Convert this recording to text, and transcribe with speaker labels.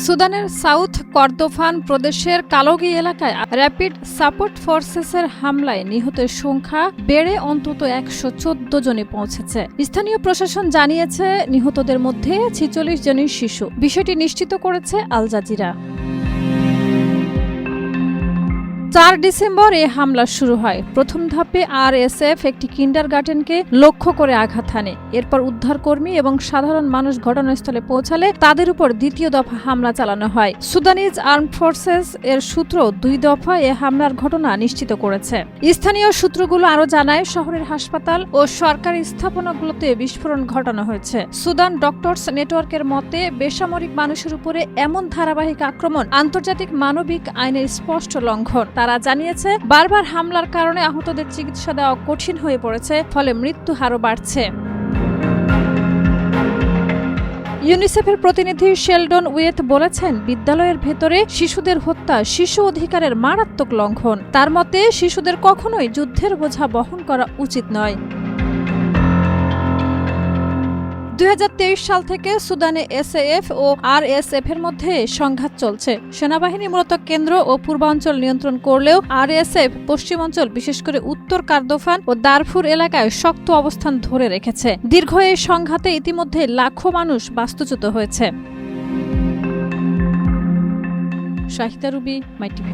Speaker 1: সুদানের south Kordofan প্রদেশের কালোগি এলাকায় র্যাপিড সাপোর্ট ফোর্সেসের হামলায় নিহতের সংখ্যা বেড়ে অন্তত ১১৪ জনে পৌঁছেছে। স্থানীয় প্রশাসন জানিয়েছে নিহতদের মধ্যে ৪৬ জনই শিশু। বিষয়টি নিশ্চিত করেছে আল জাজিরা। ৪ ডিসেম্বর এ হামলা শুরু হয়। প্রথম ধাপে আরএসএফ একটি কিন্ডারগার্টেনকে লক্ষ্য করে আঘাত হানে। এরপর উদ্ধারকর্মী এবং সাধারণ মানুষ ঘটনাস্থলে পৌঁছালে তাদের উপর দ্বিতীয় দফা হামলা চালানো হয়। সুদানিজ আর্মড ফোর্সেস এর সূত্র ২ দফা এ হামলার ঘটনা নিশ্চিত করেছে। স্থানীয় সূত্রগুলো আরও জানায়, শহরের হাসপাতাল ও সরকারি স্থাপনাগুলোতে বিস্ফোরণ ঘটানো হয়েছে। সুদান ডক্টরস নেটওয়ার্কের মতে, বেসামরিক মানুষের উপরে এমন ধারাবাহিক আক্রমণ আন্তর্জাতিক মানবিক আইনের স্পষ্ট লঙ্ঘন। তারা জানিয়েছে, বারবার হামলার কারণে আহতদের চিকিৎসা দেওয়া কঠিন হয়ে পড়েছে, ফলে মৃত্যু হারও বাড়ছে। ইউনিসেফের প্রতিনিধি শেলডন উয়েত বলেছেন, বিদ্যালয়ের ভেতরে শিশুদের হত্যা শিশু অধিকারের মারাত্মক লঙ্ঘন। তার মতে, শিশুদের কখনোই যুদ্ধের বোঝা বহন করা উচিত নয়। ২০২৩ সাল থেকে সুদানে এসএএফ ও আরএসএফ এর মধ্যে সংঘাত চলছে। সেনাবাহিনী মূলত কেন্দ্র ও পূর্বাঞ্চল নিয়ন্ত্রণ করলেও আরএসএফ পশ্চিমাঞ্চল, বিশেষ করে উত্তর কর্দোফান ও দারফুর এলাকায় শক্ত অবস্থান ধরে রেখেছে। দীর্ঘ এই সংঘাতে ইতিমধ্যে লাখো মানুষ বাস্তুচ্যুত হয়েছে। শাহিদা রুবি, মাই টিভি।